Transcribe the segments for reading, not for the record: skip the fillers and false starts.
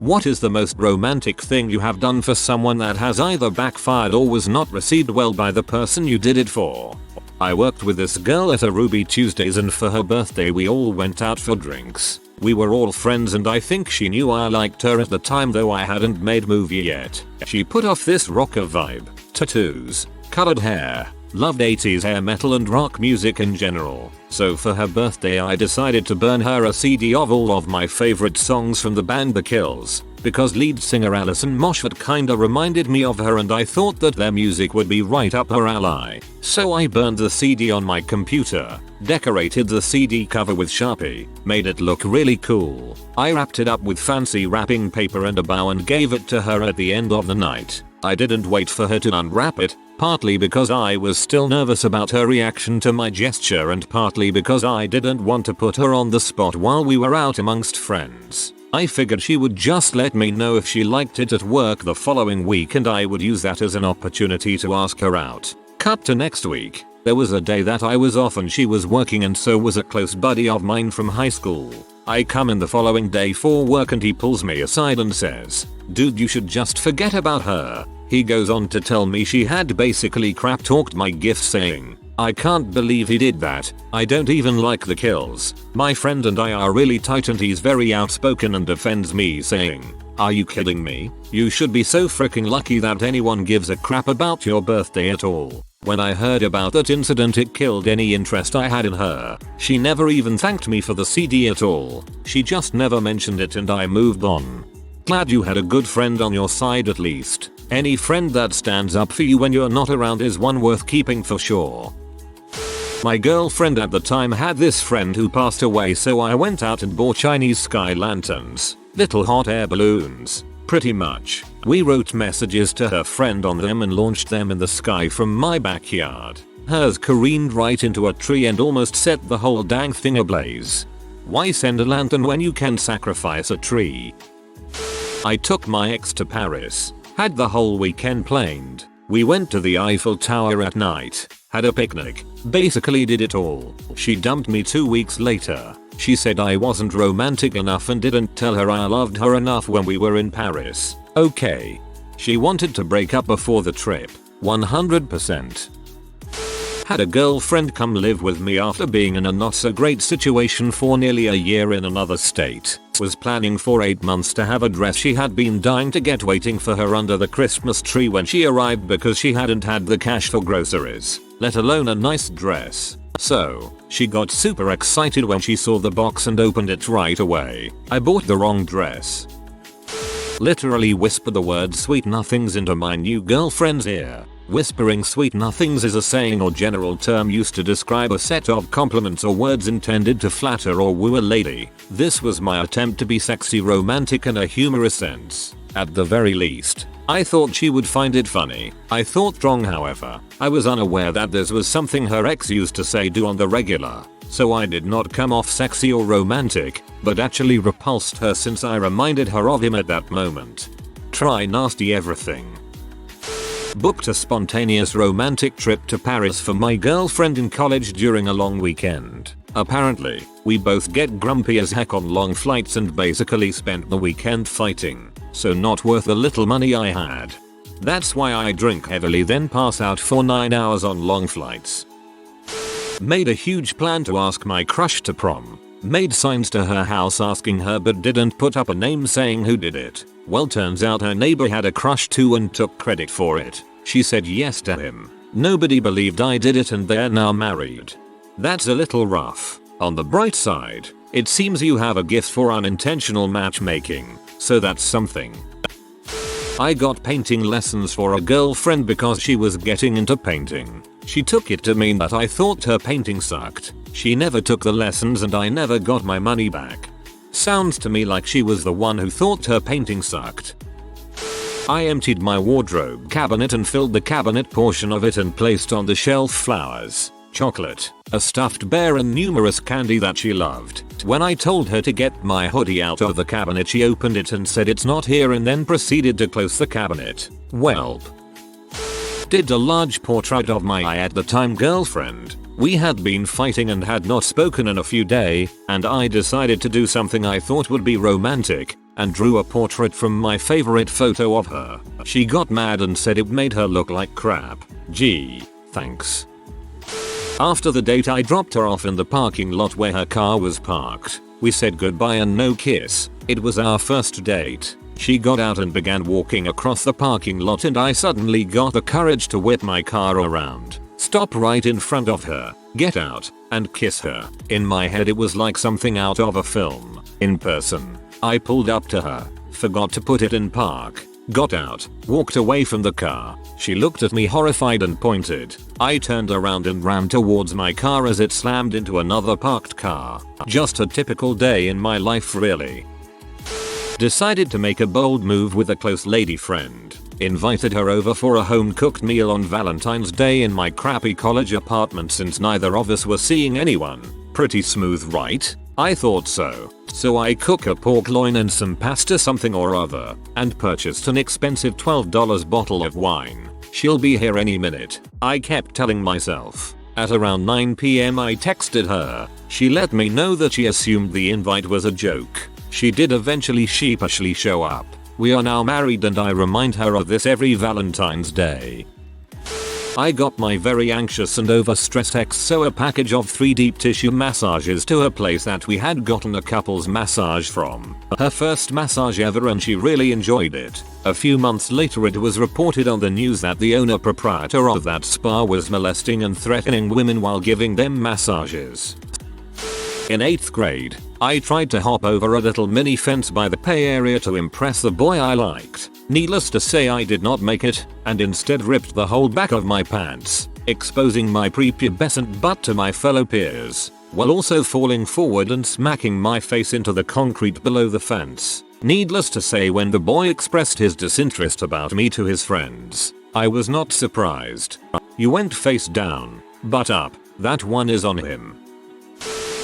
What is the most romantic thing you have done for someone that has either backfired or was not received well by the person you did it for? I worked with this girl at a Ruby Tuesdays, and for her birthday we all went out for drinks. We were all friends and I think she knew I liked her at the time, though I hadn't made movie yet. She put off this rocker vibe, tattoos, colored hair, loved 80s hair metal and rock music in general. So for her birthday I decided to burn her a CD of all of my favorite songs from the band The Kills, because lead singer Alison Moshford kinda reminded me of her and I thought that their music would be right up her alley. So I burned the CD on my computer, decorated the CD cover with Sharpie, made it look really cool. I wrapped it up with fancy wrapping paper and a bow and gave it to her at the end of the night. I didn't wait for her to unwrap it, partly because I was still nervous about her reaction to my gesture and partly because I didn't want to put her on the spot while we were out amongst friends. I figured she would just let me know if she liked it at work the following week and I would use that as an opportunity to ask her out. Cut to next week. There was a day that I was off and she was working, and so was a close buddy of mine from high school. I come in the following day for work and he pulls me aside and says, "Dude, you should just forget about her." He goes on to tell me she had basically crap talked my gift, saying, "I can't believe he did that. I don't even like The Kills. My friend and I are really tight," and he's very outspoken and defends me, saying, "Are you kidding me? You should be so freaking lucky that anyone gives a crap about your birthday at all." When I heard about that incident, it killed any interest I had in her. She never even thanked me for the CD at all. She just never mentioned it and I moved on. Glad you had a good friend on your side at least. Any friend that stands up for you when you're not around is one worth keeping for sure. My girlfriend at the time had this friend who passed away, so I went out and bought Chinese sky lanterns, little hot air balloons. Pretty much. We wrote messages to her friend on them and launched them in the sky from my backyard. Hers careened right into a tree and almost set the whole dang thing ablaze. Why send a lantern when you can sacrifice a tree? I took my ex to Paris. Had the whole weekend planned. We went to the Eiffel Tower at night. Had a picnic. Basically did it all. She dumped me 2 weeks later. She said I wasn't romantic enough and didn't tell her I loved her enough when we were in Paris. Okay. She wanted to break up before the trip. 100%. Had a girlfriend come live with me after being in a not so great situation for nearly a year in another state. Was planning for 8 months to have a dress she had been dying to get waiting for her under the Christmas tree when she arrived, because she hadn't had the cash for groceries, let alone a nice dress. So, she got super excited when she saw the box and opened it right away. I bought the wrong dress. Literally whispered the word sweet nothings into my new girlfriend's ear. Whispering sweet nothings is a saying or general term used to describe a set of compliments or words intended to flatter or woo a lady. This was my attempt to be sexy, romantic in a humorous sense. At the very least, I thought she would find it funny. I thought wrong, however. I was unaware that this was something her ex used to say do on the regular. So I did not come off sexy or romantic, but actually repulsed her since I reminded her of him at that moment. Try nasty everything. Booked a spontaneous romantic trip to Paris for my girlfriend in college during a long weekend. Apparently, we both get grumpy as heck on long flights and basically spent the weekend fighting, so not worth the little money I had. That's why I drink heavily then pass out for 9 hours on long flights. Made a huge plan to ask my crush to prom. Made signs to her house asking her but didn't put up a name saying who did it. Well, turns out her neighbor had a crush too and took credit for it. She said yes to him. Nobody believed I did it and they're now married. That's a little rough. On the bright side, it seems you have a gift for unintentional matchmaking, so that's something. I got painting lessons for a girlfriend because she was getting into painting. She took it to mean that I thought her painting sucked. She never took the lessons and I never got my money back. Sounds to me like she was the one who thought her painting sucked. I emptied my wardrobe cabinet and filled the cabinet portion of it and placed on the shelf flowers, chocolate, a stuffed bear and numerous candy that she loved. When I told her to get my hoodie out of the cabinet, she opened it and said it's not here and then proceeded to close the cabinet. Welp. Did a large portrait of my at the time girlfriend. We had been fighting and had not spoken in a few days, and I decided to do something I thought would be romantic. and drew a portrait from my favorite photo of her. She got mad and said it made her look like crap. Gee, thanks. After the date, I dropped her off in the parking lot where her car was parked. We said goodbye and no kiss. It was our first date. She got out and began walking across the parking lot, and I suddenly got the courage to whip my car around, stop right in front of her, get out, and kiss her. In my head it was like something out of a film. In person, I pulled up to her, forgot to put it in park, got out, walked away from the car. She looked at me horrified and pointed. I turned around and ran towards my car as it slammed into another parked car. Just a typical day in my life, really. Decided to make a bold move with a close lady friend. Invited her over for a home-cooked meal on Valentine's Day in my crappy college apartment since neither of us were seeing anyone. Pretty smooth, right? I thought so. So I cook a pork loin and some pasta something or other, and purchased an expensive $12 bottle of wine. She'll be here any minute, I kept telling myself. At around 9 PM I texted her. She let me know that she assumed the invite was a joke. She did eventually sheepishly show up. We are now married and I remind her of this every Valentine's Day. I got my very anxious and overstressed ex so a package of 3 deep tissue massages to her place that we had gotten a couple's massage from. Her first massage ever, and she really enjoyed it. A few months later it was reported on the news that the owner-proprietor of that spa was molesting and threatening women while giving them massages. In 8th grade, I tried to hop over a little mini fence by the pay area to impress the boy I liked. Needless to say, I did not make it, and instead ripped the whole back of my pants, exposing my prepubescent butt to my fellow peers, while also falling forward and smacking my face into the concrete below the fence. Needless to say, when the boy expressed his disinterest about me to his friends, I was not surprised. You went face down, butt up, that one is on him.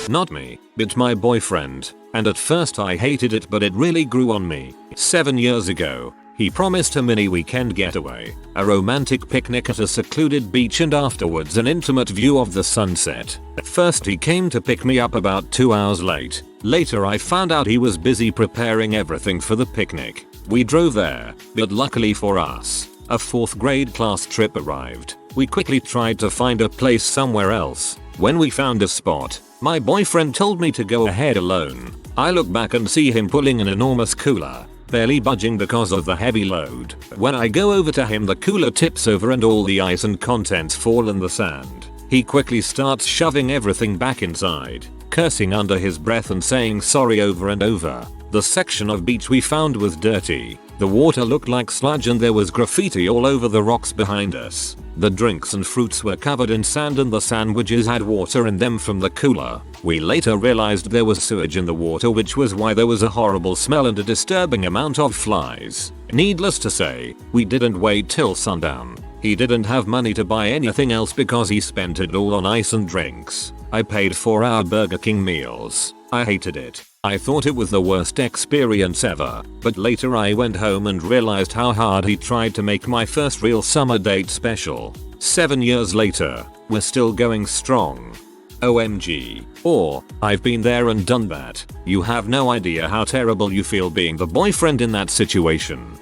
Not me, but my boyfriend, and at first I hated it, but it really grew on me. 7 years ago, he promised a mini weekend getaway, a romantic picnic at a secluded beach and afterwards an intimate view of the sunset. First he came to pick me up about 2 hours late. Later I found out he was busy preparing everything for the picnic. We drove there, but luckily for us, a 4th grade class trip arrived. We quickly tried to find a place somewhere else. When we found a spot, my boyfriend told me to go ahead alone. I look back and see him pulling an enormous cooler, barely budging because of the heavy load. When I go over to him, the cooler tips over and all the ice and contents fall in the sand. He quickly starts shoving everything back inside, cursing under his breath and saying sorry over and over. The section of beach we found was dirty. The water looked like sludge and there was graffiti all over the rocks behind us. The drinks and fruits were covered in sand and the sandwiches had water in them from the cooler. We later realized there was sewage in the water, which was why there was a horrible smell and a disturbing amount of flies. Needless to say, we didn't wait till sundown. He didn't have money to buy anything else because he spent it all on ice and drinks. I paid for our Burger King meals. I hated it. I thought it was the worst experience ever, but later I went home and realized how hard he tried to make my first real summer date special. 7 years later, we're still going strong. OMG. Or, I've been there and done that. You have no idea how terrible you feel being the boyfriend in that situation.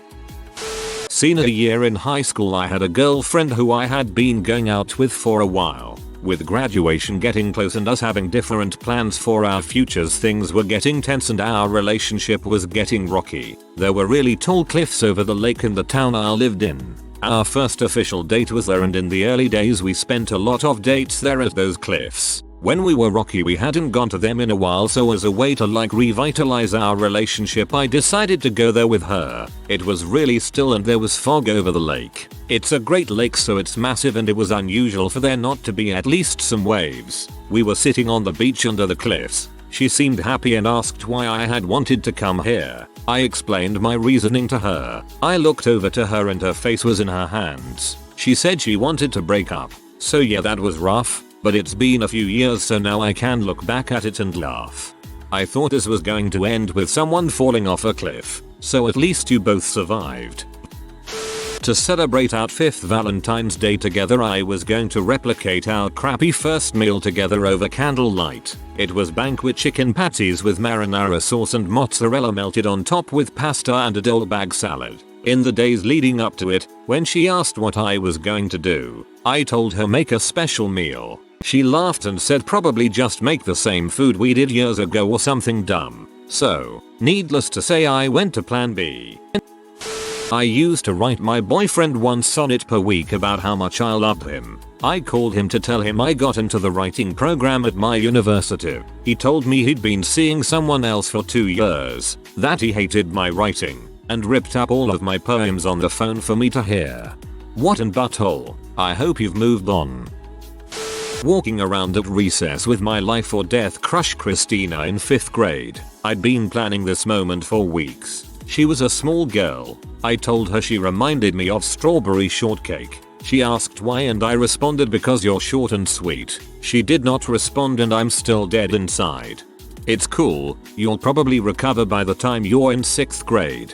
Senior year in high school, I had a girlfriend who I had been going out with for a while. With graduation getting close and us having different plans for our futures, things were getting tense and our relationship was getting rocky. There were really tall cliffs over the lake in the town I lived in. Our first official date was there, and in the early days we spent a lot of dates there at those cliffs. When we were rocky, we hadn't gone to them in a while, so as a way to revitalize our relationship, I decided to go there with her. It was really still and there was fog over the lake. It's a great lake, so it's massive, and it was unusual for there not to be at least some waves. We were sitting on the beach under the cliffs. She seemed happy and asked why I had wanted to come here. I explained my reasoning to her. I looked over to her and her face was in her hands. She said she wanted to break up. So yeah, that was rough. But it's been a few years, so now I can look back at it and laugh. I thought this was going to end with someone falling off a cliff, so at least you both survived. To celebrate our 5th Valentine's Day together, I was going to replicate our crappy first meal together over candlelight. It was banquet chicken patties with marinara sauce and mozzarella melted on top with pasta and a dill bag salad. In the days leading up to it, when she asked what I was going to do, I told her make a special meal. She laughed and said probably just make the same food we did years ago or something dumb. So, needless to say, I went to plan B. I used to write my boyfriend one sonnet per week about how much I loved him. I called him to tell him I got into the writing program at my university. He told me he'd been seeing someone else for 2 years, that he hated my writing, and ripped up all of my poems on the phone for me to hear. What an butthole. I hope you've moved on. Walking around at recess with my life or death crush Christina in 5th grade. I'd been planning this moment for weeks. She was a small girl. I told her she reminded me of strawberry shortcake. She asked why and I responded because you're short and sweet. She did not respond and I'm still dead inside. It's cool, you'll probably recover by the time you're in 6th grade.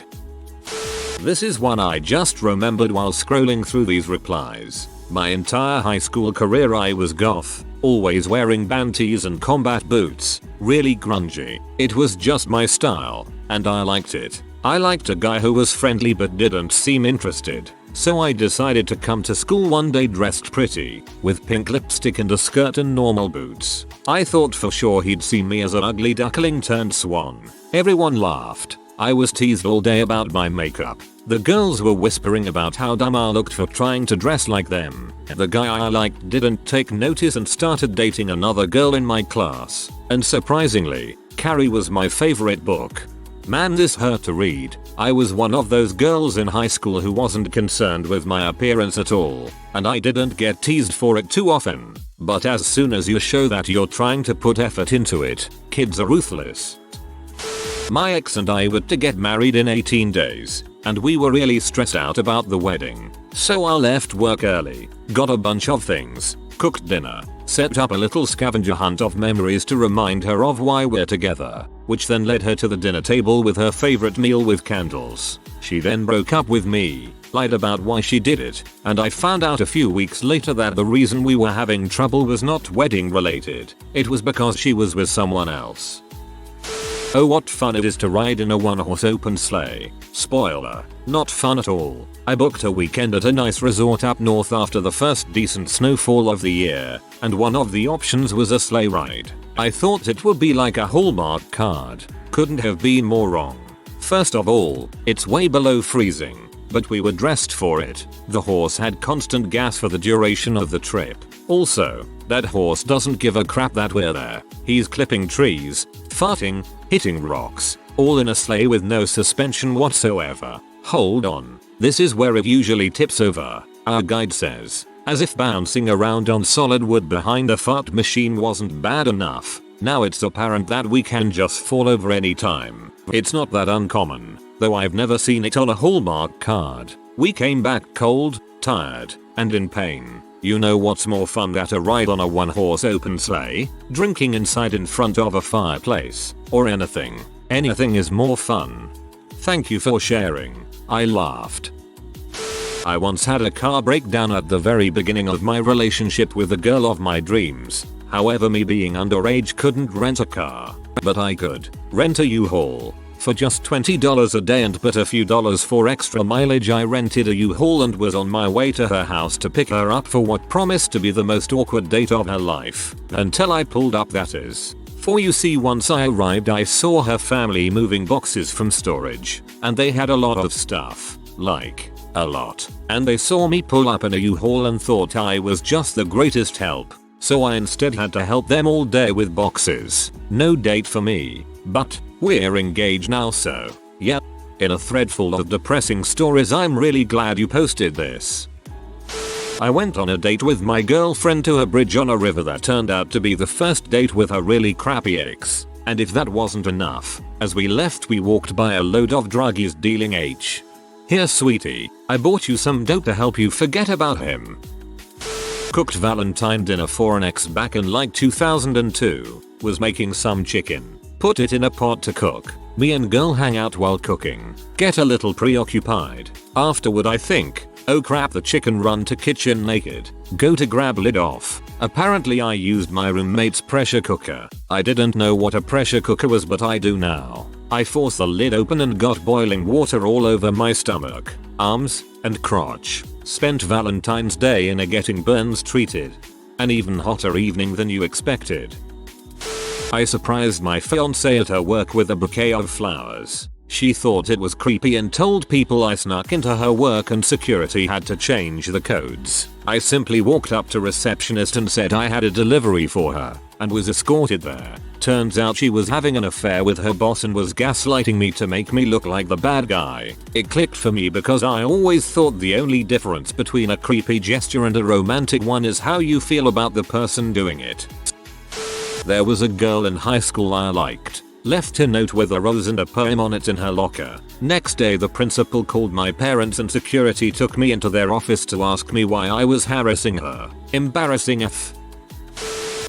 This is one I just remembered while scrolling through these replies. My entire high school career I was goth, always wearing band tees and combat boots, really grungy. It was just my style, and I liked it. I liked a guy who was friendly but didn't seem interested, so I decided to come to school one day dressed pretty, with pink lipstick and a skirt and normal boots. I thought for sure he'd see me as an ugly duckling turned swan. Everyone laughed. I was teased all day about my makeup. The girls were whispering about how dumb I looked for trying to dress like them. The guy I liked didn't take notice and started dating another girl in my class. And surprisingly, Carrie was my favorite book. Man, this hurt to read. I was one of those girls in high school who wasn't concerned with my appearance at all, and I didn't get teased for it too often. But as soon as you show that you're trying to put effort into it, kids are ruthless. My ex and I were to get married in 18 days, and we were really stressed out about the wedding. So I left work early, got a bunch of things, cooked dinner, set up a little scavenger hunt of memories to remind her of why we're together, which then led her to the dinner table with her favorite meal with candles. She then broke up with me, lied about why she did it, and I found out a few weeks later that the reason we were having trouble was not wedding related. It was because she was with someone else. Oh, what fun it is to ride in a one-horse open sleigh. Spoiler, not fun at all. I booked a weekend at a nice resort up north after the first decent snowfall of the year, and one of the options was a sleigh ride. I thought it would be like a Hallmark card. Couldn't have been more wrong. First of all, it's way below freezing, but we were dressed for it. The horse had constant gas for the duration of the trip. Also, that horse doesn't give a crap that we're there. He's clipping trees, farting, hitting rocks, all in a sleigh with no suspension whatsoever. Hold on, this is where it usually tips over, our guide says. As if bouncing around on solid wood behind a fart machine wasn't bad enough, now it's apparent that we can just fall over any time. It's not that uncommon, though I've never seen it on a Hallmark card. We came back cold, tired, and in pain. You know what's more fun than a ride on a one-horse open sleigh? Drinking inside in front of a fireplace. Or anything. Anything is more fun. Thank you for sharing. I laughed. I once had a car breakdown at the very beginning of my relationship with the girl of my dreams. However, me being underage couldn't rent a car. But I could rent a U-Haul. For just $20 a day and but a few dollars for extra mileage, I rented a U-Haul and was on my way to her house to pick her up for what promised to be the most awkward date of her life. Until I pulled up, that is. For you see, once I arrived I saw her family moving boxes from storage. And they had a lot of stuff. Like, a lot. And they saw me pull up in a U-Haul and thought I was just the greatest help. So I instead had to help them all day with boxes. No date for me. But we're engaged now, so yep. In a thread full of depressing stories, I'm really glad you posted this. I went on a date with my girlfriend to a bridge on a river that turned out to be the first date with her really crappy ex. And if that wasn't enough, as we left we walked by a load of druggies dealing H. Here sweetie, I bought you some dope to help you forget about him. Cooked Valentine dinner for an ex back in like 2002. Was making some chicken. Put it in a pot to cook. Me and girl hang out while cooking. Get a little preoccupied. Afterward I think, Oh crap, the chicken run to kitchen naked. Go to grab lid off. Apparently I used my roommate's pressure cooker. I didn't know what a pressure cooker was, but I do now. I forced the lid open and got boiling water all over my stomach, arms, and crotch. Spent Valentine's Day in a getting burns treated. An even hotter evening than you expected. I surprised my fiancée at her work with a bouquet of flowers. She thought it was creepy and told people I snuck into her work and security had to change the codes. I simply walked up to receptionist and said I had a delivery for her and was escorted there. Turns out she was having an affair with her boss and was gaslighting me to make me look like the bad guy. It clicked for me because I always thought the only difference between a creepy gesture and a romantic one is how you feel about the person doing it. There was a girl in high school I liked. Left a note with a rose and a poem on it in her locker. Next day the principal called my parents and security took me into their office to ask me why I was harassing her. Embarrassing AF.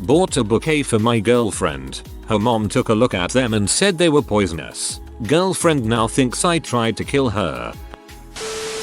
Bought a bouquet for my girlfriend. Her mom took a look at them and said they were poisonous. Girlfriend now thinks I tried to kill her.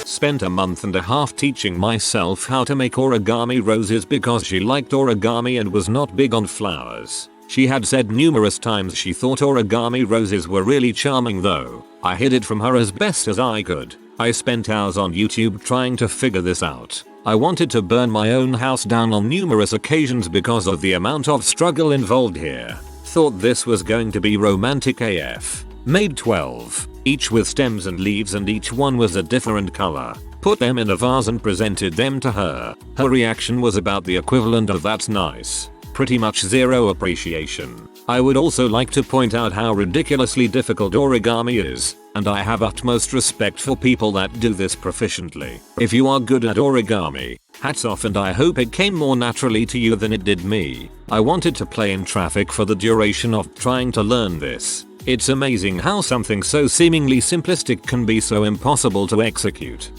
Spent a month and a half teaching myself how to make origami roses because she liked origami and was not big on flowers. She had said numerous times she thought origami roses were really charming though. I hid it from her as best as I could. I spent hours on YouTube trying to figure this out. I wanted to burn my own house down on numerous occasions because of the amount of struggle involved here. Thought this was going to be romantic AF. Made 12, each with stems and leaves and each one was a different color. Put them in a vase and presented them to her. Her reaction was about the equivalent of "that's nice." Pretty much zero appreciation. I would also like to point out how ridiculously difficult origami is, and I have utmost respect for people that do this proficiently. If you are good at origami, hats off, and I hope it came more naturally to you than it did me. I wanted to play in traffic for the duration of trying to learn this. It's amazing how something so seemingly simplistic can be so impossible to execute.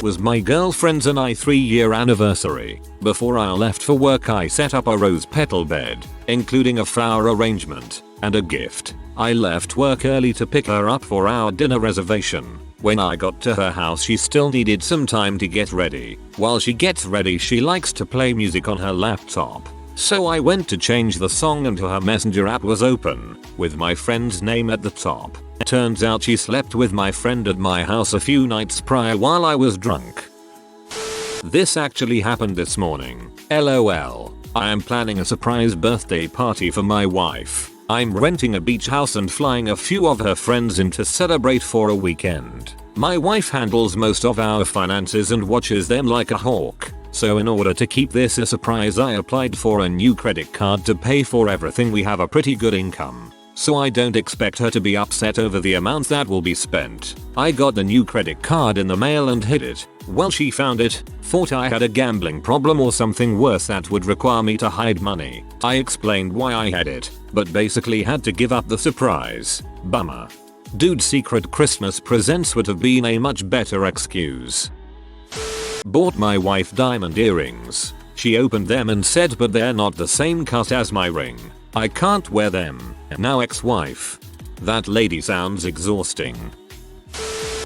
Was my girlfriend's and I 3-year anniversary. Before I left for work I set up a rose petal bed, including a flower arrangement, and a gift. I left work early to pick her up for our dinner reservation. When I got to her house she still needed some time to get ready. While she gets ready she likes to play music on her laptop. So I went to change the song and her messenger app was open, with my friend's name at the top. Turns out she slept with my friend at my house a few nights prior while I was drunk. This actually happened this morning. LOL. I am planning a surprise birthday party for my wife. I'm renting a beach house and flying a few of her friends in to celebrate for a weekend. My wife handles most of our finances and watches them like a hawk. So in order to keep this a surprise I applied for a new credit card to pay for everything. We have a pretty good income, so I don't expect her to be upset over the amount that will be spent. I got the new credit card in the mail and hid it. Well, she found it, thought I had a gambling problem or something worse that would require me to hide money. I explained why I had it, but basically had to give up the surprise. Bummer. Dude, secret Christmas presents would have been a much better excuse. Bought my wife diamond earrings. She opened them and said, but they're not the same cut as my ring. I can't wear them. Now ex-wife. That lady sounds exhausting.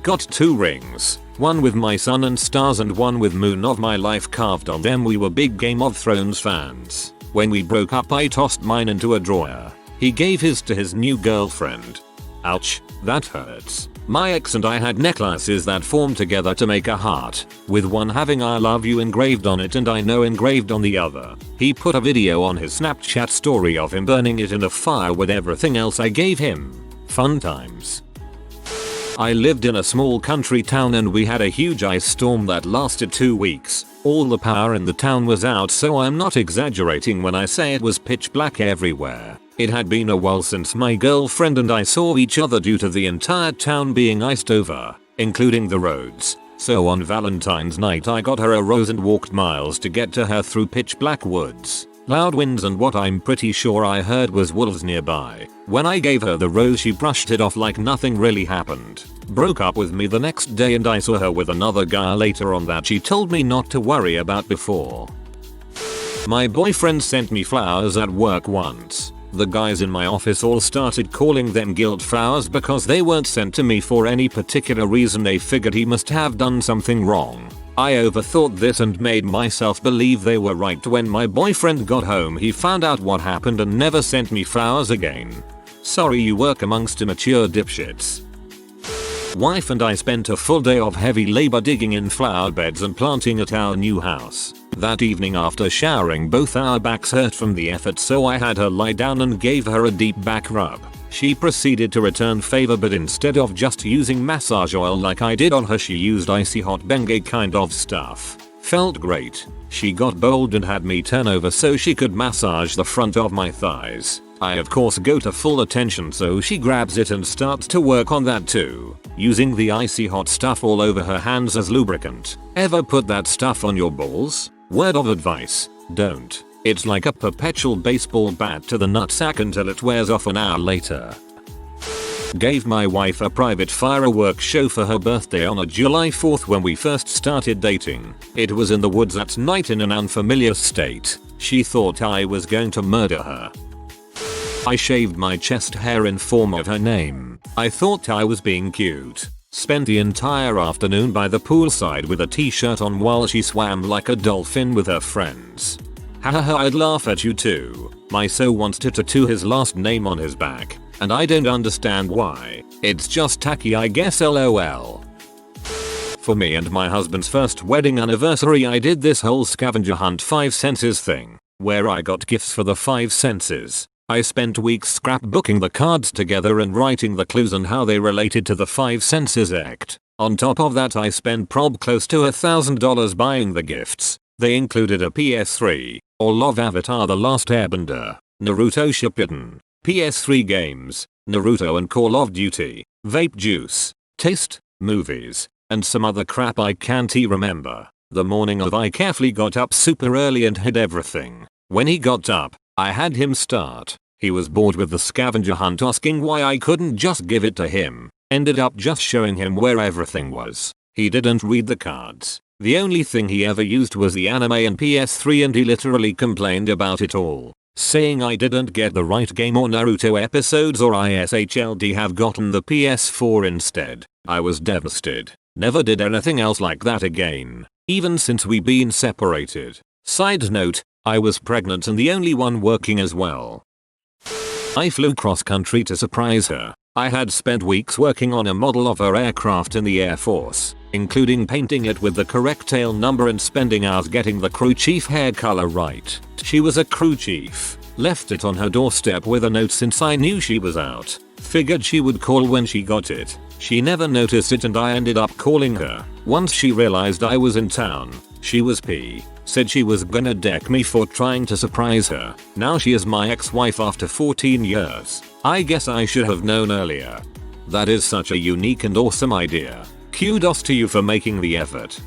Got 2 rings. One with my sun and stars and one with moon of my life carved on them. We were big Game of Thrones fans. When we broke up I tossed mine into a drawer. He gave his to his new girlfriend. Ouch, that hurts. My ex and I had necklaces that formed together to make a heart, with one having "I love you" engraved on it and "I know" engraved on the other. He put a video on his Snapchat story of him burning it in a fire with everything else I gave him. Fun times. I lived in a small country town and we had a huge ice storm that lasted 2 weeks. All the power in the town was out, so I'm not exaggerating when I say it was pitch black everywhere. It had been a while since my girlfriend and I saw each other due to the entire town being iced over, including the roads. So on Valentine's night I got her a rose and walked miles to get to her through pitch black woods, loud winds, and what I'm pretty sure I heard was wolves nearby. When I gave her the rose she brushed it off like nothing really happened. Broke up with me the next day and I saw her with another guy later on that she told me not to worry about before. My boyfriend sent me flowers at work once. The guys in my office all started calling them guilt flowers because they weren't sent to me for any particular reason. They figured he must have done something wrong. I overthought this and made myself believe they were right. When my boyfriend got home, he found out what happened and never sent me flowers again. Sorry, you work amongst immature dipshits. Wife and I spent a full day of heavy labor digging in flower beds and planting at our new house. That evening after showering, both our backs hurt from the effort, so I had her lie down and gave her a deep back rub. She proceeded to return favor, but instead of just using massage oil like I did on her, she used icy hot Bengay kind of stuff. Felt great. She got bold and had me turn over so she could massage the front of my thighs. I of course go to full attention, so she grabs it and starts to work on that too, using the icy hot stuff all over her hands as lubricant. Ever put that stuff on your balls? Word of advice, don't. It's like a perpetual baseball bat to the nutsack until it wears off an hour later. Gave my wife a private fireworks show for her birthday on a July 4th when we first started dating. It was in the woods at night in an unfamiliar state. She thought I was going to murder her. I shaved my chest hair in form of her name. I thought I was being cute. Spent the entire afternoon by the poolside with a t-shirt on while she swam like a dolphin with her friends. Hahaha, I'd laugh at you too. My so wants to tattoo his last name on his back, and I don't understand why. It's just tacky, I guess, lol. For me and my husband's first wedding anniversary, I did this whole scavenger hunt 5 senses thing, where I got gifts for the 5 senses. I spent weeks scrapbooking the cards together and writing the clues and how they related to the 5 senses act. On top of that, I spent close to $1,000 buying the gifts. They included a PS3, all of Avatar: The Last Airbender, Naruto Shippuden, PS3 games, Naruto and Call of Duty, vape juice, taste, movies, and some other crap I can't remember. The morning of, I carefully got up super early and hid everything. When he got up, I had him start. He was bored with the scavenger hunt, asking why I couldn't just give it to him. Ended up just showing him where everything was. He didn't read the cards. The only thing he ever used was the anime and PS3, and he literally complained about it all, saying I didn't get the right game or Naruto episodes, or ISHLD have gotten the PS4 instead. I was devastated. Never did anything else like that again, even since we been separated. Side note, I was pregnant and the only one working as well. I flew cross country to surprise her. I had spent weeks working on a model of her aircraft in the Air Force, including painting it with the correct tail number and spending hours getting the crew chief hair color right. She was a crew chief. Left it on her doorstep with a note since I knew she was out. Figured she would call when she got it. She never noticed it and I ended up calling her. Once she realized I was in town, she was pissed. Said she was gonna deck me for trying to surprise her. Now she is my ex-wife after 14 years. I guess I should have known earlier. That is such a unique and awesome idea. Kudos to you for making the effort.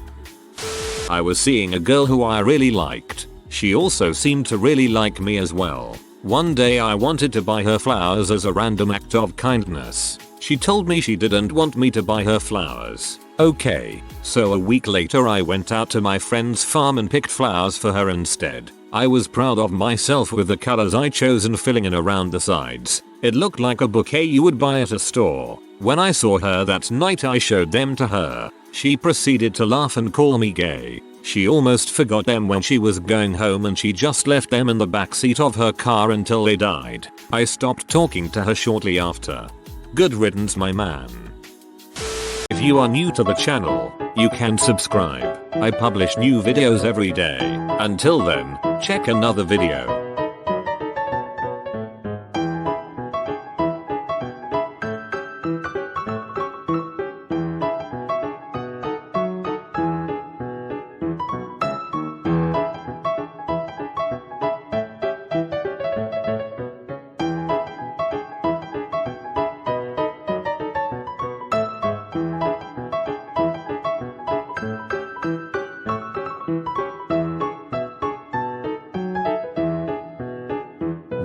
I was seeing a girl who I really liked. She also seemed to really like me as well. One day I wanted to buy her flowers as a random act of kindness. She told me she didn't want me to buy her flowers. Okay, so a week later I went out to my friend's farm and picked flowers for her instead. I was proud of myself with the colors I chose and filling in around the sides. It looked like a bouquet you would buy at a store. When I saw her that night, I showed them to her. She proceeded to laugh and call me gay. She almost forgot them when she was going home and she just left them in the backseat of her car until they died. I stopped talking to her shortly after. Good riddance, my man. If you are new to the channel, you can subscribe. I publish new videos every day. Until then, check another video.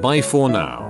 Bye for now.